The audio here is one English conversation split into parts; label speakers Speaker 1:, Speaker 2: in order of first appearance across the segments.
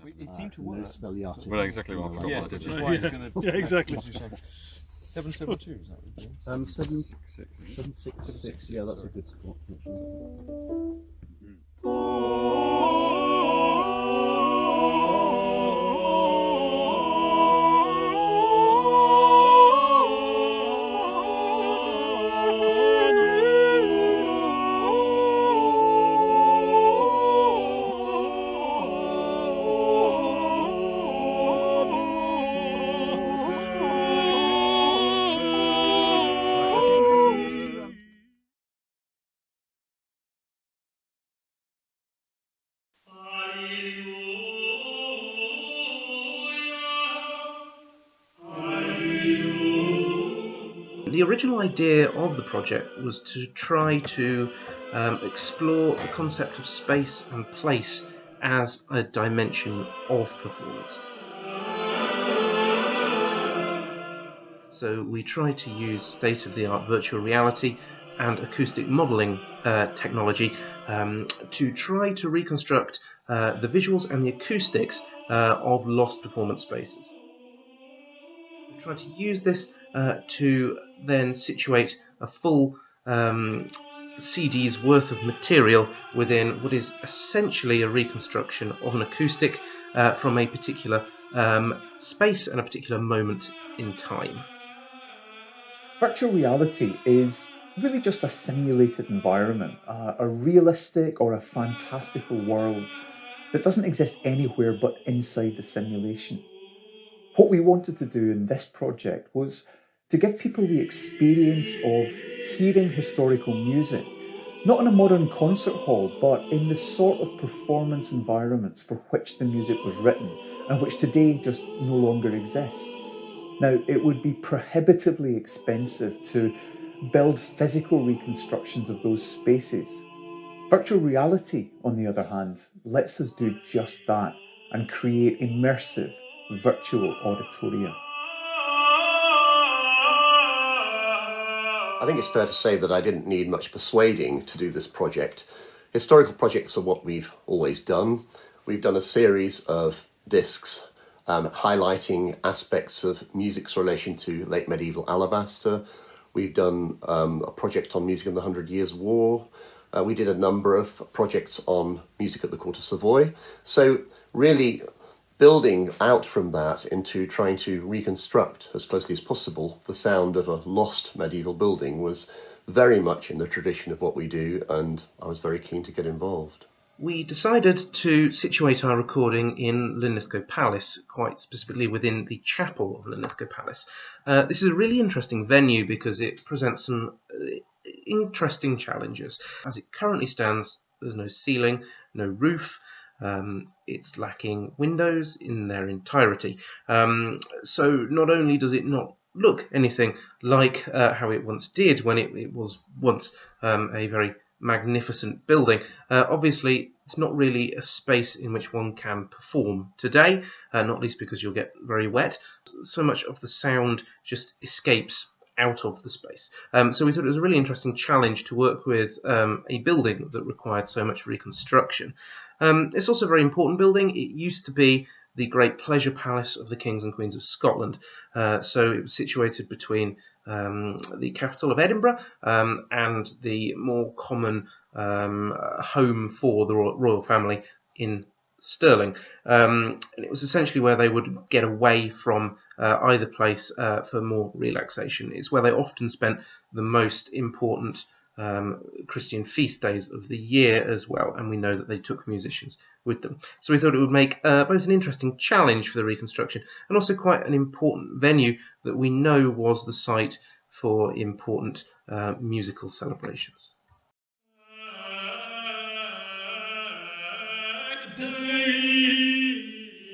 Speaker 1: It seemed to work.
Speaker 2: Spell the article.
Speaker 3: Well, exactly what I forgot
Speaker 1: Yeah,
Speaker 3: what I
Speaker 1: which
Speaker 3: did.
Speaker 1: is why it's going to.
Speaker 4: Yeah, exactly.
Speaker 1: 772 is that what you're doing?
Speaker 2: 766. Yeah, that's a good spot.
Speaker 5: The original idea of the project was to try to explore the concept of space and place as a dimension of performance. So we tried to use state-of-the-art virtual reality and acoustic modelling technology to try to reconstruct the visuals and the acoustics of lost performance spaces. We tried to use this to then situate a full CD's worth of material within what is essentially a reconstruction of an acoustic from a particular space and a particular moment in time.
Speaker 6: Virtual reality is really just a simulated environment, a realistic or a fantastical world that doesn't exist anywhere but inside the simulation. What we wanted to do in this project was to give people the experience of hearing historical music, not in a modern concert hall, but in the sort of performance environments for which the music was written and which today just no longer exist. Now, it would be prohibitively expensive to build physical reconstructions of those spaces. Virtual reality, on the other hand, lets us do just that and create immersive virtual auditoria.
Speaker 7: I think it's fair to say that I didn't need much persuading to do this project. Historical projects are what we've always done. We've done a series of discs highlighting aspects of music's relation to late medieval alabaster. We've done a project on music in the 100 Years' War. We did a number of projects on music at the court of Savoy. So really building out from that into trying to reconstruct as closely as possible the sound of a lost medieval building was very much in the tradition of what we do, and I was very keen to get involved.
Speaker 5: We decided to situate our recording in Linlithgow Palace, quite specifically within the chapel of Linlithgow Palace. This is a really interesting venue because it presents some interesting challenges. As it currently stands, there's no ceiling, no roof. It's lacking windows in their entirety. So not only does it not look anything like how it once did when it was once a very magnificent building, obviously it's not really a space in which one can perform today, not least because you'll get very wet. So much of the sound just escapes out of the space. So we thought it was a really interesting challenge to work with a building that required so much reconstruction. It's also a very important building. It used to be the great pleasure palace of the kings and queens of Scotland. So it was situated between the capital of Edinburgh and the more common home for the royal family in Stirling. And it was essentially where they would get away from either place for more relaxation. It's where they often spent the most important Christian feast days of the year as well, and we know that they took musicians with them. So we thought it would make both an interesting challenge for the reconstruction and also quite an important venue that we know was the site for important musical celebrations.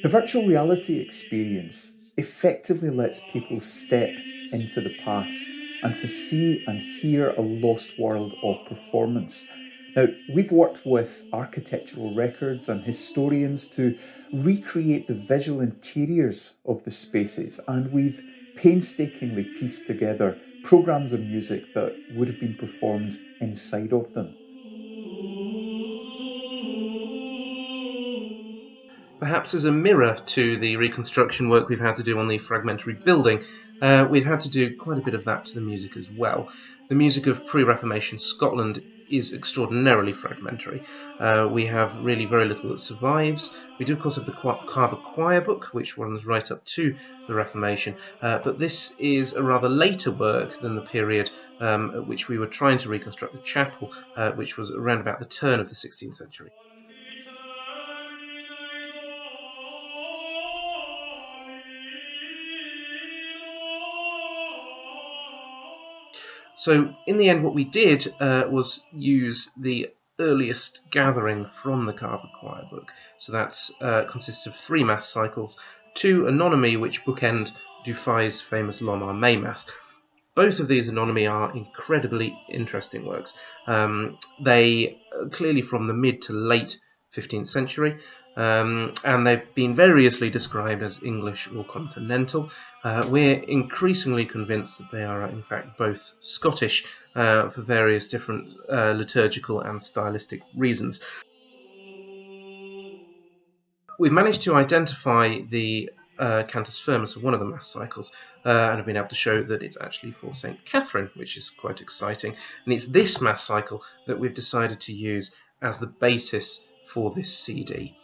Speaker 6: The virtual reality experience effectively lets people step into the past and to see and hear a lost world of performance. Now, we've worked with architectural records and historians to recreate the visual interiors of the spaces, and we've painstakingly pieced together programmes of music that would have been performed inside of them.
Speaker 5: perhaps as a mirror to the reconstruction work we've had to do on the fragmentary building, we've had to do quite a bit of that to the music as well. The music of pre-Reformation Scotland is extraordinarily fragmentary. We have really very little that survives. We do, of course, have the Carver Choir Book, which runs right up to the Reformation, but this is a rather later work than the period at which we were trying to reconstruct the chapel, which was around about the turn of the 16th century. So in the end, what we did was use the earliest gathering from the Carver Choir Book. So that consists of 3 Mass cycles, 2 Anonymi, which bookend Dufay's famous Lomar May Mass. Both of these Anonymi are incredibly interesting works. They are clearly from the mid to late 15th century, and they've been variously described as English or continental. We're increasingly convinced that they are in fact both Scottish for various different liturgical and stylistic reasons. We've managed to identify the Cantus Firmus of one of the Mass cycles, and have been able to show that it's actually for St. Catherine, which is quite exciting. And it's this Mass cycle that we've decided to use as the basis for this CD.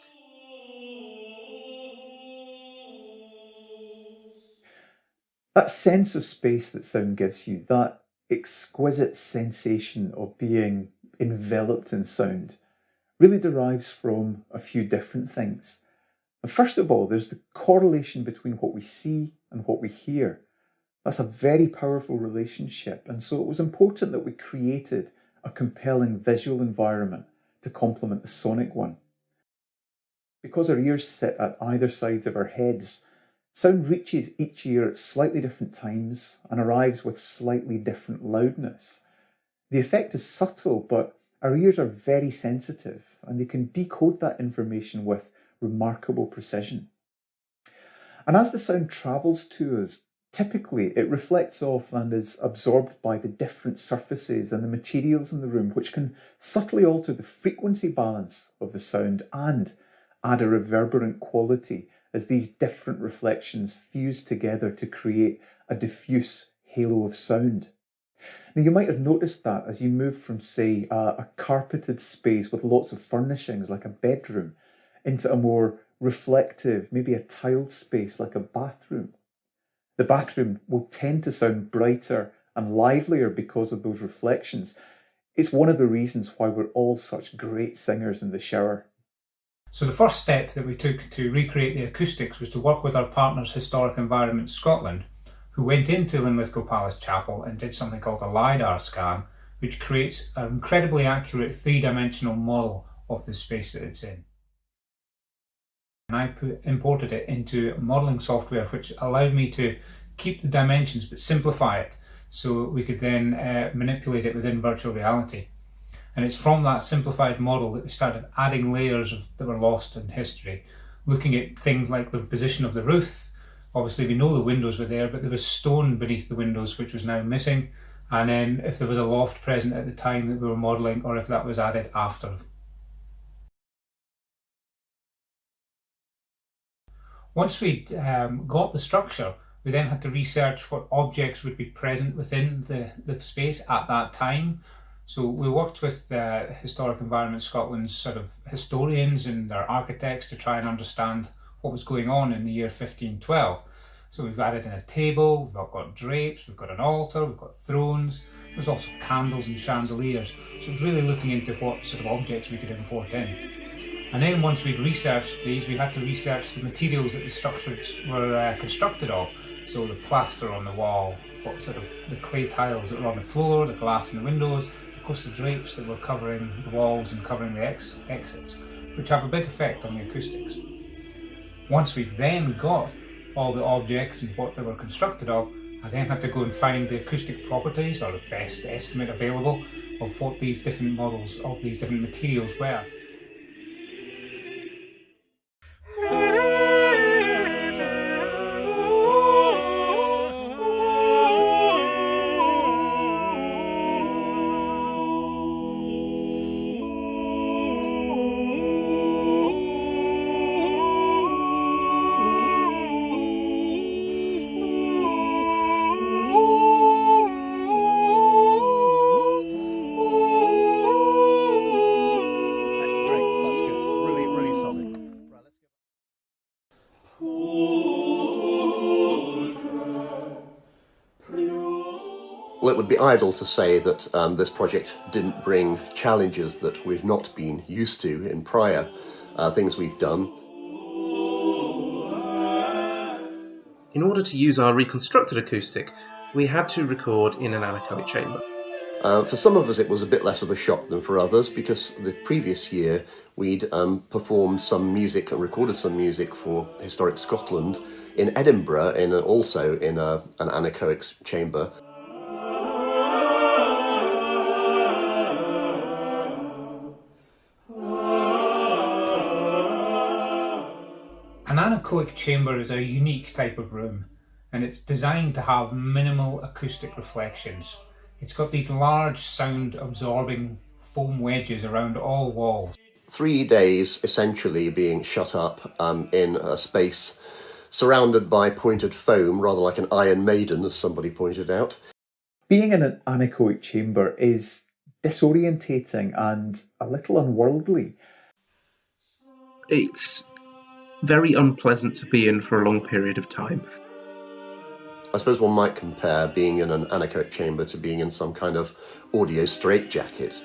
Speaker 6: That sense of space that sound gives you, that exquisite sensation of being enveloped in sound, really derives from a few different things. And first of all, there's the correlation between what we see and what we hear. That's a very powerful relationship, and so it was important that we created a compelling visual environment to complement the sonic one. Because our ears sit at either sides of our heads, sound reaches each ear at slightly different times and arrives with slightly different loudness. The effect is subtle, but our ears are very sensitive and they can decode that information with remarkable precision. And as the sound travels to us, typically it reflects off and is absorbed by the different surfaces and the materials in the room, which can subtly alter the frequency balance of the sound and add a reverberant quality as these different reflections fuse together to create a diffuse halo of sound. Now, you might have noticed that as you move from, say, a carpeted space with lots of furnishings like a bedroom into a more reflective, maybe a tiled space like a bathroom. The bathroom will tend to sound brighter and livelier because of those reflections. It's one of the reasons why we're all such great singers in the shower.
Speaker 2: So the first step that we took to recreate the acoustics was to work with our partners Historic Environment Scotland, who went into Linlithgow Palace Chapel and did something called a LiDAR scan, which creates an incredibly accurate 3-dimensional model of the space that it's in. And I imported it into modelling software, which allowed me to keep the dimensions but simplify it so we could then manipulate it within virtual reality. And it's from that simplified model that we started adding layers that were lost in history, looking at things like the position of the roof. Obviously we know the windows were there, but there was stone beneath the windows which was now missing, and then if there was a loft present at the time that we were modelling, or if that was added after. Once we got the structure, we then had to research what objects would be present within the space at that time. So we worked with Historic Environment Scotland's sort of historians and their architects to try and understand what was going on in the year 1512. So we've added in a table, we've got drapes, we've got an altar, we've got thrones, there's also candles and chandeliers. So it's really looking into what sort of objects we could import in. And then once we'd researched these, we had to research the materials that the structures were constructed of. So the plaster on the wall, what sort of the clay tiles that were on the floor, the glass in the windows, of course the drapes that were covering the walls and covering the exits, which have a big effect on the acoustics. Once we've then got all the objects and what they were constructed of, I then had to go and find the acoustic properties, or the best estimate available, of what these different models of these different materials were.
Speaker 7: Well, it would be idle to say that this project didn't bring challenges that we've not been used to in prior things we've done.
Speaker 5: In order to use our reconstructed acoustic, we had to record in an anechoic chamber.
Speaker 7: For some of us it was a bit less of a shock than for others, because the previous year we'd performed some music and recorded some music for Historic Scotland in Edinburgh, also in an anechoic chamber.
Speaker 2: An anechoic chamber is a unique type of room, and it's designed to have minimal acoustic reflections. It's got these large sound-absorbing foam wedges around all walls.
Speaker 7: 3 days essentially being shut up in a space surrounded by pointed foam, rather like an Iron Maiden, as somebody pointed out.
Speaker 6: Being in an anechoic chamber is disorientating and a little unworldly.
Speaker 5: It's very unpleasant to be in for a long period of time.
Speaker 7: I suppose one might compare being in an anechoic chamber to being in some kind of audio straitjacket.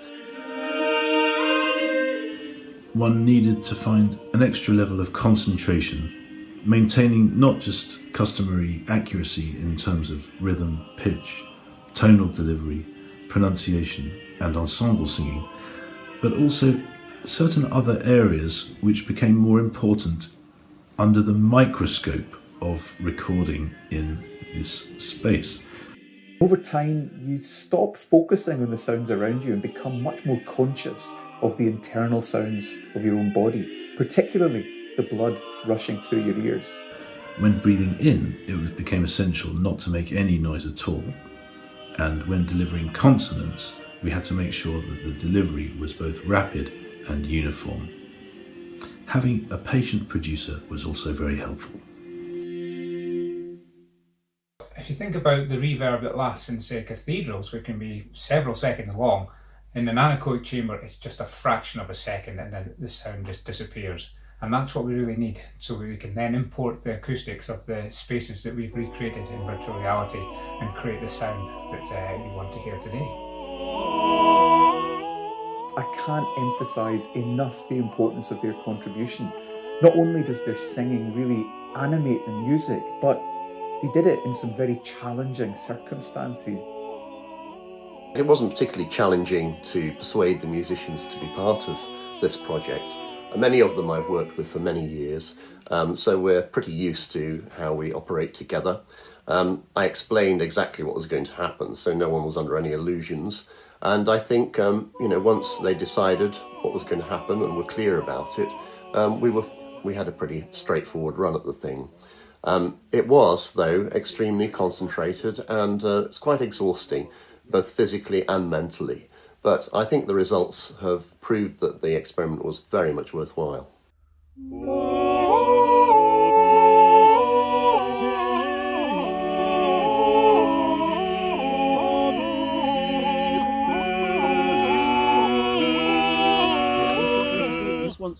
Speaker 3: One needed to find an extra level of concentration, maintaining not just customary accuracy in terms of rhythm, pitch, tonal delivery, pronunciation and ensemble singing, but also certain other areas which became more important under the microscope of recording in this space.
Speaker 6: Over time, you stop focusing on the sounds around you and become much more conscious of the internal sounds of your own body, particularly the blood rushing through your ears.
Speaker 3: When breathing in, it became essential not to make any noise at all. And when delivering consonants, we had to make sure that the delivery was both rapid and uniform. Having a patient producer was also very helpful.
Speaker 2: If you think about the reverb that lasts in, say, cathedrals, which can be several seconds long, in an anechoic chamber it's just a fraction of a second and then the sound just disappears. And that's what we really need, so we can then import the acoustics of the spaces that we've recreated in virtual reality and create the sound that you want to hear today.
Speaker 6: I can't emphasise enough the importance of their contribution. Not only does their singing really animate the music, but they did it in some very challenging circumstances.
Speaker 7: It wasn't particularly challenging to persuade the musicians to be part of this project. Many of them I've worked with for many years, so we're pretty used to how we operate together. I explained exactly what was going to happen, so no one was under any illusions. And I think, once they decided what was going to happen and were clear about it, we had a pretty straightforward run at the thing. It was, though, extremely concentrated and it's quite exhausting, both physically and mentally. But I think the results have proved that the experiment was very much worthwhile.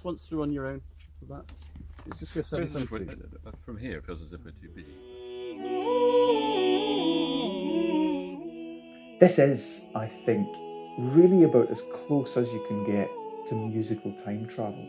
Speaker 4: Once through on your own for that. It's just your
Speaker 1: From here, it feels as if we're too busy.
Speaker 6: This is, I think, really about as close as you can get to musical time travel.